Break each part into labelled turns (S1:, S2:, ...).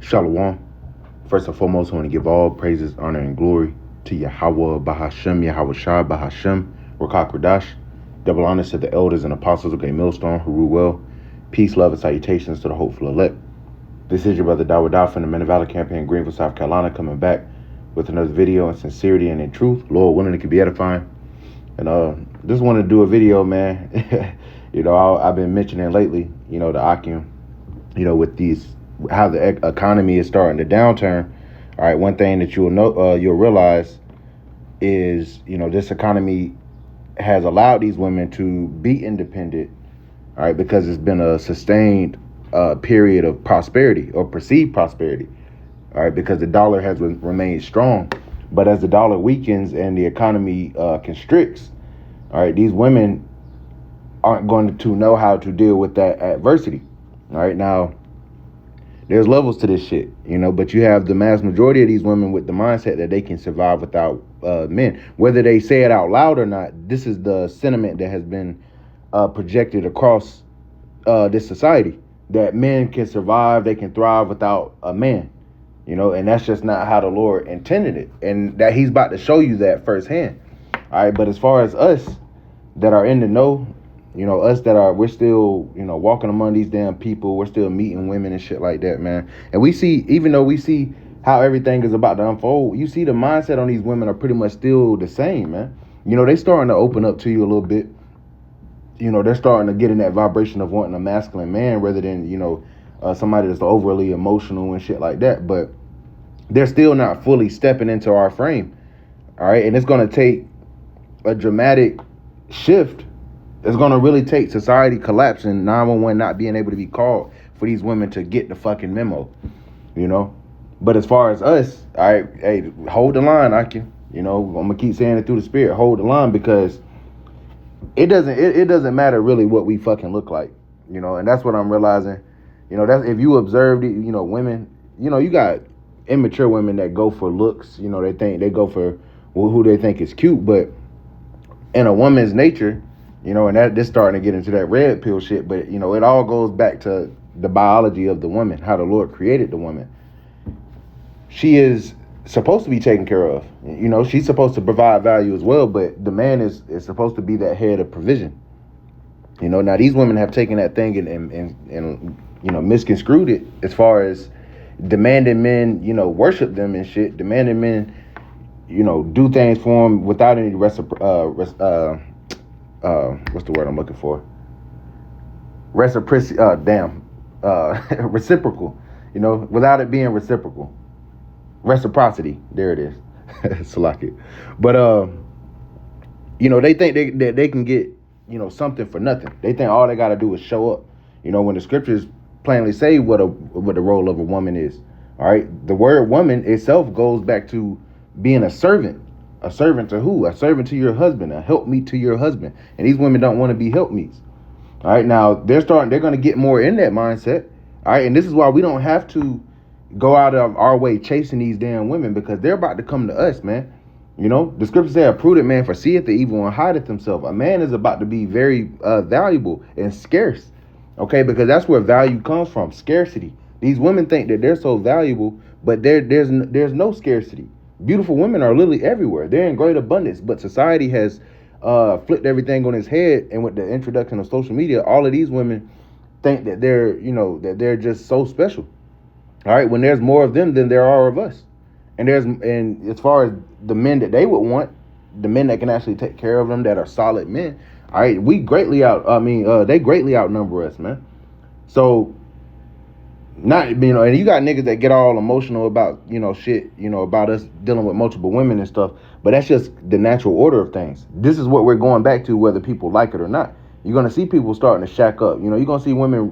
S1: Shalom. First and foremost, I want to give all praises, honor, and glory to Yahweh Bahashem, Yahweh Shai Bahashem, Rakak Radash. Double honors to the elders and apostles of Great Millstone who rule well. Peace, love, and salutations to the hopeful elect. This is your brother Dawa from the Men of Valor campaign in Greenville, South Carolina, coming back with another video in sincerity and in truth. Lord willing, it could be edifying. And just want to do a video, man. I've been mentioning lately, the Akim, with these, how the economy is starting to downturn. All right, one thing that you'll realize is, this economy has allowed these women to be independent, all right, because it's been a sustained period of prosperity or perceived prosperity, all right, because the dollar has remained strong. But as the dollar weakens and the economy constricts, all right, these women aren't going to know how to deal with that adversity. All right, now there's levels to this shit, but you have the mass majority of these women with the mindset that they can survive without men. Whether they say it out loud or not, this is the sentiment that has been projected across this society, that men can survive, they can thrive without a man, and that's just not how the Lord intended it. And that he's about to show you that firsthand. All right, but as far as us that are in the know, we're still, walking among these damn people. We're still meeting women and shit like that, man. And we see, even though we see how everything is about to unfold, you see the mindset on these women are pretty much still the same, man. They starting to open up to you a little bit. They're starting to get in that vibration of wanting a masculine man rather than, somebody that's overly emotional and shit like that. But they're still not fully stepping into our frame. All right. And it's going to take a dramatic shift. It's going to really take society collapsing, 911 not being able to be called for these women to get the fucking memo, But as far as us, all right, hey, hold the line, I can. I'm going to keep saying it through the spirit. Hold the line, because it doesn't matter really what we fucking look like, and that's what I'm realizing. That's, if you observe the, women, you got immature women that go for looks, they go for who they think is cute, but in a woman's nature, and that this starting to get into that red pill shit, but it all goes back to the biology of the woman, how the Lord created the woman. She is supposed to be taken care of. She's supposed to provide value as well, but the man is supposed to be that head of provision. Now these women have taken that thing and misconstrued it as far as demanding men, worship them and shit, demanding men, do things for them without any what's the word I'm looking for? Reciprocity. Reciprocal. Without it being reciprocal. Reciprocity. There it is. Salaki. But they think that they can get something for nothing. They think all they got to do is show up. When the scriptures plainly say what the role of a woman is. All right. The word woman itself goes back to being a servant. A servant to who? A servant to your husband, a helpmeet to your husband. And these women don't want to be helpmeets. All right, now they're going to get more in that mindset. All right, and this is why we don't have to go out of our way chasing these damn women, because they're about to come to us, man. The scriptures say a prudent man foreseeth the evil and hideth himself. A man is about to be very valuable and scarce. Okay, because that's where value comes from, scarcity. These women think that they're so valuable, but there's no scarcity. Beautiful women are literally everywhere. They're in great abundance, but society has flipped everything on its head. And with the introduction of social media, all of these women think that they're just so special. All right, when there's more of them than there are of us. And as far as the men that they would want, the men that can actually take care of them, that are solid men, all right, they greatly outnumber us, man. So not, and you got niggas that get all emotional about, shit, about us dealing with multiple women and stuff, but that's just the natural order of things. This is what we're going back to, whether people like it or not. You're going to see people starting to shack up. You're going to see women,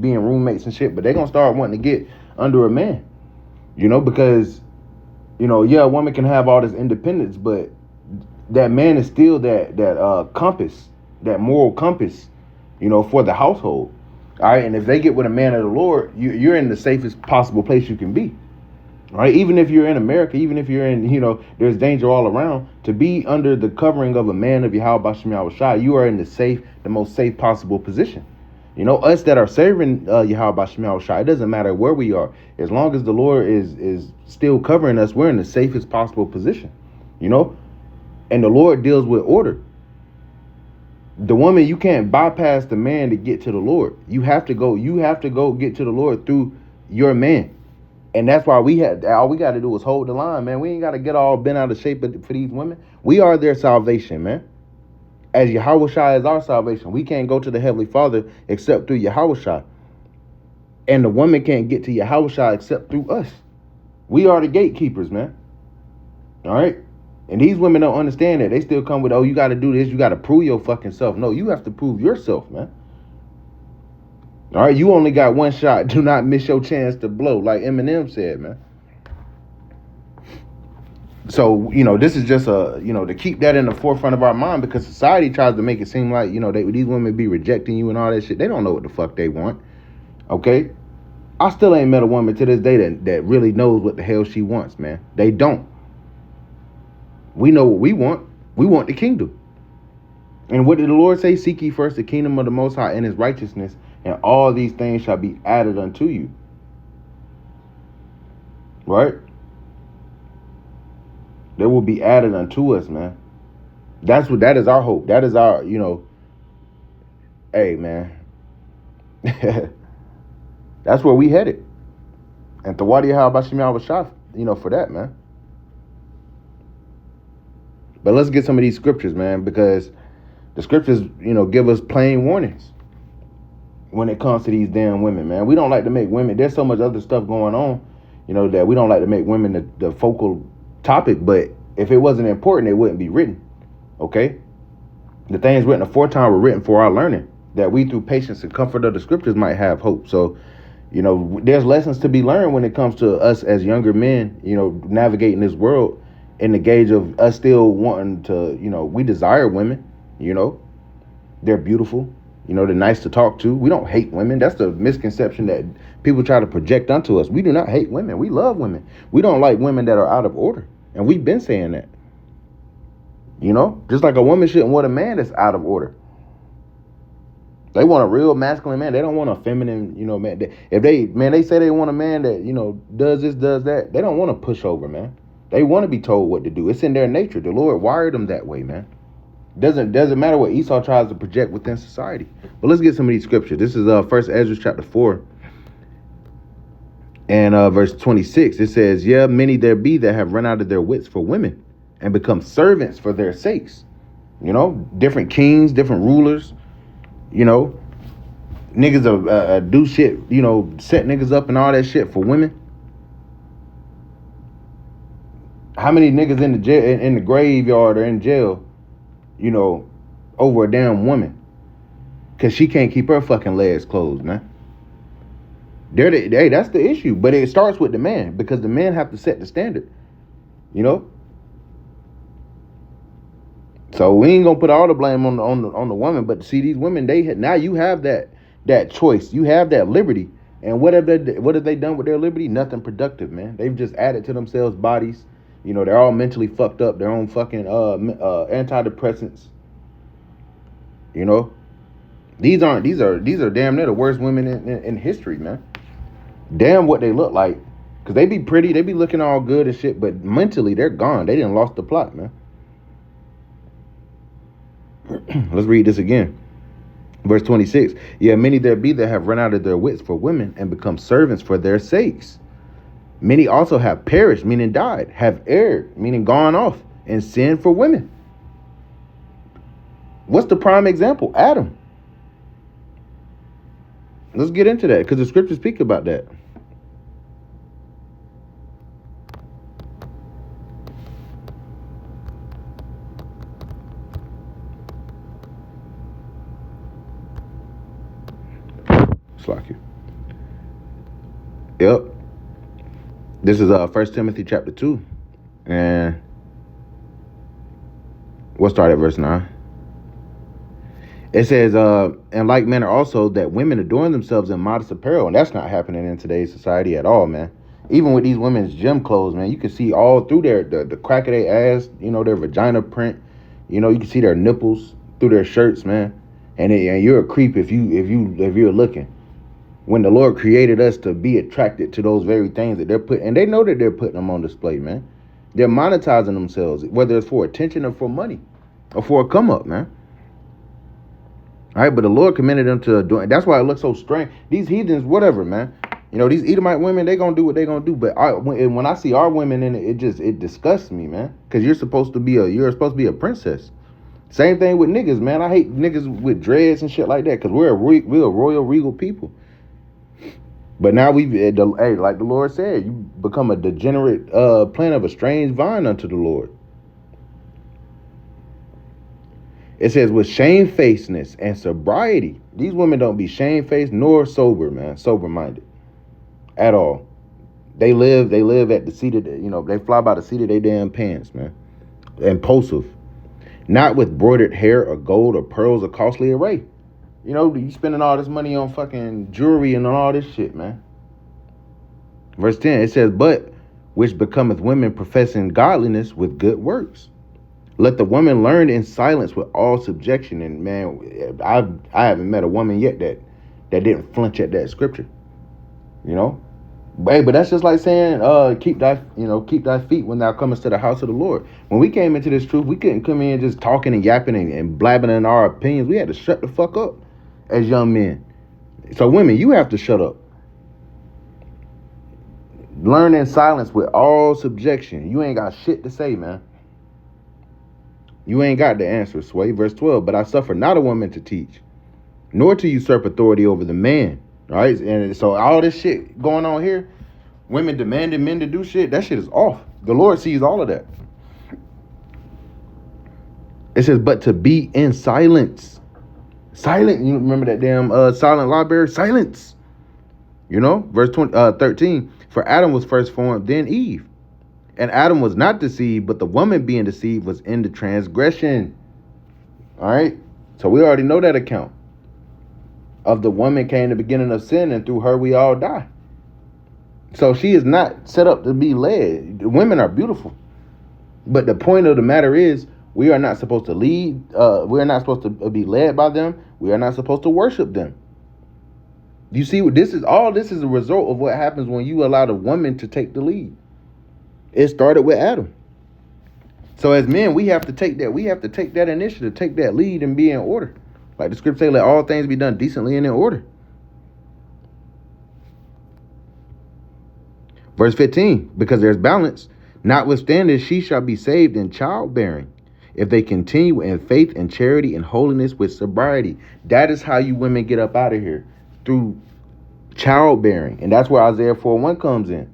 S1: being roommates and shit, but they're going to start wanting to get under a man, because, a woman can have all this independence, but that man is still that compass, that moral compass, for the household. All right, and if they get with a man of the Lord, you're in the safest possible place you can be. All right, even if you're in America, even if you're in, there's danger all around, to be under the covering of a man of Yahweh Bashem Yahweh Shai, you are in the most safe possible position. You know, us that are serving Yahweh Shema Shai, it doesn't matter where we are. As long as the Lord is still covering us, we're in the safest possible position. You know? And the Lord deals with order. The woman, you can't bypass the man to get to the Lord. You have to go get to the Lord through your man. And that's why all we got to do is hold the line, man. We ain't got to get all bent out of shape for these women. We are their salvation, man. As Yahweh Shai is our salvation. We can't go to the Heavenly Father except through Yahweh Shai. And the woman can't get to Yahweh Shai except through us. We are the gatekeepers, man. All right? And these women don't understand that. They still come with, oh, you got to do this. You got to prove your fucking self. No, you have to prove yourself, man. All right? You only got one shot. Do not miss your chance to blow, like Eminem said, man. So, you know, this is just to keep that in the forefront of our mind, because society tries to make it seem like, these women be rejecting you and all that shit. They don't know what the fuck they want. Okay? I still ain't met a woman to this day that really knows what the hell she wants, man. They don't. We know what we want. We want the kingdom. And what did the Lord say? Seek ye first the kingdom of the Most High and his righteousness, and all these things shall be added unto you. Right? They will be added unto us, man. That is our hope. That is our, hey, man. That's where we headed. And Tawadi Habashim Al-Bashaf, for that, man. But let's get some of these scriptures, man, because the scriptures, give us plain warnings when it comes to these damn women, man. We don't like to make women, there's so much other stuff going on, that we don't like to make women the focal topic, but if it wasn't important, it wouldn't be written, okay? The things written aforetime were written for our learning, that we through patience and comfort of the scriptures might have hope. So, there's lessons to be learned when it comes to us as younger men, navigating this world in the gauge of us still wanting to, we desire women, they're beautiful, they're nice to talk to. We don't hate women. That's the misconception that people try to project onto us. We do not hate women. We love women. We don't like women that are out of order. And we've been saying that, just like a woman shouldn't want a man that's out of order. They want a real masculine man. They don't want a feminine, man. If they say they want a man that, does this, does that, they don't want to push over, man. They want to be told what to do. It's in their nature. The Lord wired them that way, man. Doesn't matter what Esau tries to project within society. But let's get some of these scriptures. This is 1 Ezra chapter 4 and verse 26. It says, yeah, many there be that have run out of their wits for women and become servants for their sakes. Different kings, different rulers, niggas do shit, set niggas up and all that shit for women. How many niggas in the jail, in the graveyard or in jail, over a damn woman? Because she can't keep her fucking legs closed, man. Hey, that's the issue. But it starts with the man, because the men have to set the standard, So we ain't gonna put all the blame on the woman. But see, these women, now you have that choice. You have that liberty. And what have they done with their liberty? Nothing productive, man. They've just added to themselves bodies. They're all mentally fucked up. Their own fucking antidepressants. These are damn near the worst women in history, man. Damn what they look like. Because they be pretty, they be looking all good and shit, but mentally they're gone. They done lost the plot, man. Let's read this again. Verse 26. Yeah, many there be that have run out of their wits for women and become servants for their sakes. Many also have perished, meaning died, have erred, meaning gone off, and sinned for women. What's the prime example? Adam. Let's get into that, because the scriptures speak about that. Slack you. Yep. This is 1 Timothy chapter 2. And we'll start at verse 9. It says, in like manner also that women adorn themselves in modest apparel. And that's not happening in today's society at all, man. Even with these women's gym clothes, man, you can see all through the crack of their ass, their vagina print. You can see their nipples through their shirts, man. and you're a creep if you're looking. When the Lord created us to be attracted to those very things that they're putting, and they know that they're putting them on display, man. They're monetizing themselves, whether it's for attention or for money or for a come up, man. All right, but the Lord commended them to doing. That's why it looks so strange. These heathens, whatever, man. You know, these Edomite women, they gonna do what they gonna do. But when I see our women in it, it disgusts me, man. Because you're supposed to be a princess. Same thing with niggas, man. I hate niggas with dreads and shit like that. Because we're a royal, regal people. But now like the Lord said, you become a degenerate plant of a strange vine unto the Lord. It says with shamefacedness and sobriety. These women don't be shamefaced nor sober, man. Sober-minded at all. They live at the seat of they fly by the seat of their damn pants, man. Impulsive. Not with broidered hair or gold or pearls or costly array. You know, you spending all this money on fucking jewelry and all this shit, man. Verse 10, it says, but which becometh women professing godliness with good works. Let the woman learn in silence with all subjection. And man, I haven't met a woman yet that didn't flinch at that scripture. You know? But that's just like saying, keep thy feet when thou comest to the house of the Lord. When we came into this truth, we couldn't come in just talking and yapping and blabbing in our opinions. We had to shut the fuck up as young men. So women, you have to shut up. Learn in silence with all subjection. You ain't got shit to say, man. You ain't got the answer, Sway. Verse 12, but I suffer not a woman to teach, nor to usurp authority over the man. All right? And so all this shit going on here, women demanding men to do shit, that shit is off. The Lord sees all of that. It says, but to be in silence. Silent. You remember that damn silent library? Silence. You know? Verse 13, for Adam was first formed, then Eve. And Adam was not deceived, but the woman being deceived was in the transgression. All right? So we already know that account. Of the woman came the beginning of sin, and through her we all die. So she is not set up to be led. Women are beautiful. But the point of the matter is, we are not supposed to lead. We are not supposed to be led by them. We are not supposed to worship them. You see, this is a result of what happens when you allow the woman to take the lead. It started with Adam. So as men, we have to take that. We have to take that initiative, take that lead, and be in order. Like the scripture says, let all things be done decently and in order. Verse 15, because there's balance. Notwithstanding, she shall be saved in childbearing, if they continue in faith and charity and holiness with sobriety. That is how you women get up out of here, through childbearing. And that's where Isaiah 4:1 comes in.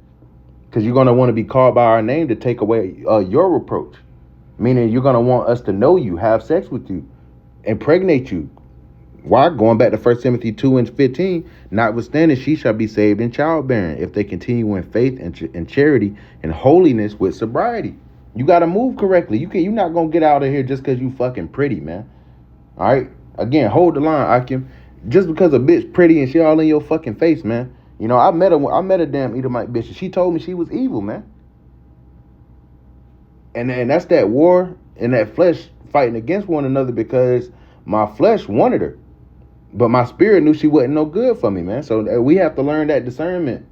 S1: Because you're going to want to be called by our name to take away your reproach. Meaning you're going to want us to know you, have sex with you, impregnate you. Why? Going back to 1 Timothy 2:15, notwithstanding, she shall be saved in childbearing, if they continue in faith and charity and holiness with sobriety. You got to move correctly. You're not going to get out of here just because you fucking pretty, man. All right? Again, hold the line, Akim. Just because a bitch pretty and she all in your fucking face, man. You know, I met a damn Edomite bitch, and she told me she was evil, man. And that's that war and that flesh fighting against one another, because my flesh wanted her, but my spirit knew she wasn't no good for me, man. So we have to learn that discernment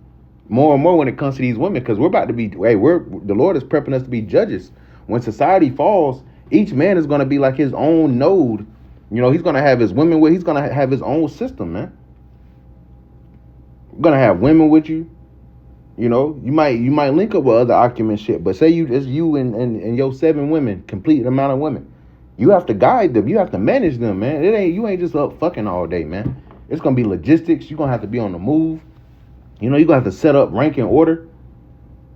S1: more and more when it comes to these women, because we're about to be, the Lord is prepping us to be judges. When society falls, each man is going to be like his own node. You know, he's going to have his women with, he's going to have his own system, man. You're going to have women with you. You know, you might link up with other Akim shit, but say it's you and your 7 women, complete amount of women. You have to guide them. You have to manage them, man. You ain't just up fucking all day, man. It's gonna be logistics. You're gonna have to be on the move. You know, you're gonna have to set up rank and order.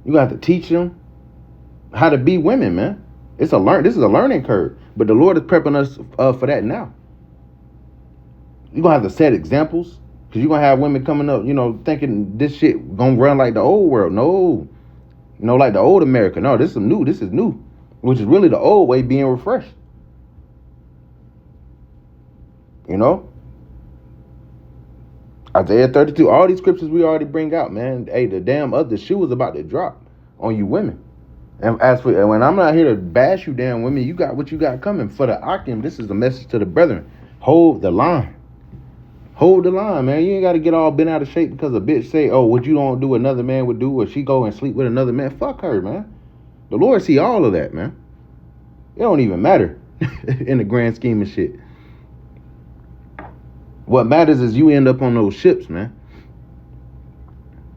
S1: You're gonna have to teach them how to be women, man. This is a learning curve. But the Lord is prepping us for that now. You're gonna have to set examples. Because you're going to have women coming up, you know, thinking this shit going to run like the old world. No. You know, like the old America. No, this is new. This is new. Which is really the old way being refreshed. You know? Isaiah 32. All these scriptures we already bring out, man. Hey, the damn other shoe is about to drop on you women. And when I'm not here to bash you damn women, you got what you got coming. For the Akim, this is the message to the brethren. Hold the line. Hold the line, man. You ain't got to get all bent out of shape because a bitch say, oh, what you don't do another man would do, or she go and sleep with another man. Fuck her, man. The Lord see all of that, man. It don't even matter in the grand scheme of shit. What matters is you end up on those ships, man.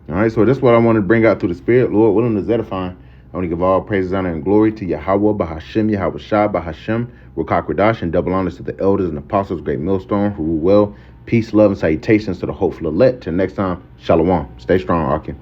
S1: All right, so that's what I want to bring out through the Spirit. Lord willing, is edifying. I want to give all praises, honor, and glory to Yahweh, Bahashem, Yahweh Shah, Bahashem, Ruach HaKodesh, and double honors to the elders and apostles, great millstone, who rule well. Peace, love, and salutations to the hopeful elect. Till next time, Shalom. Stay strong, Arkin.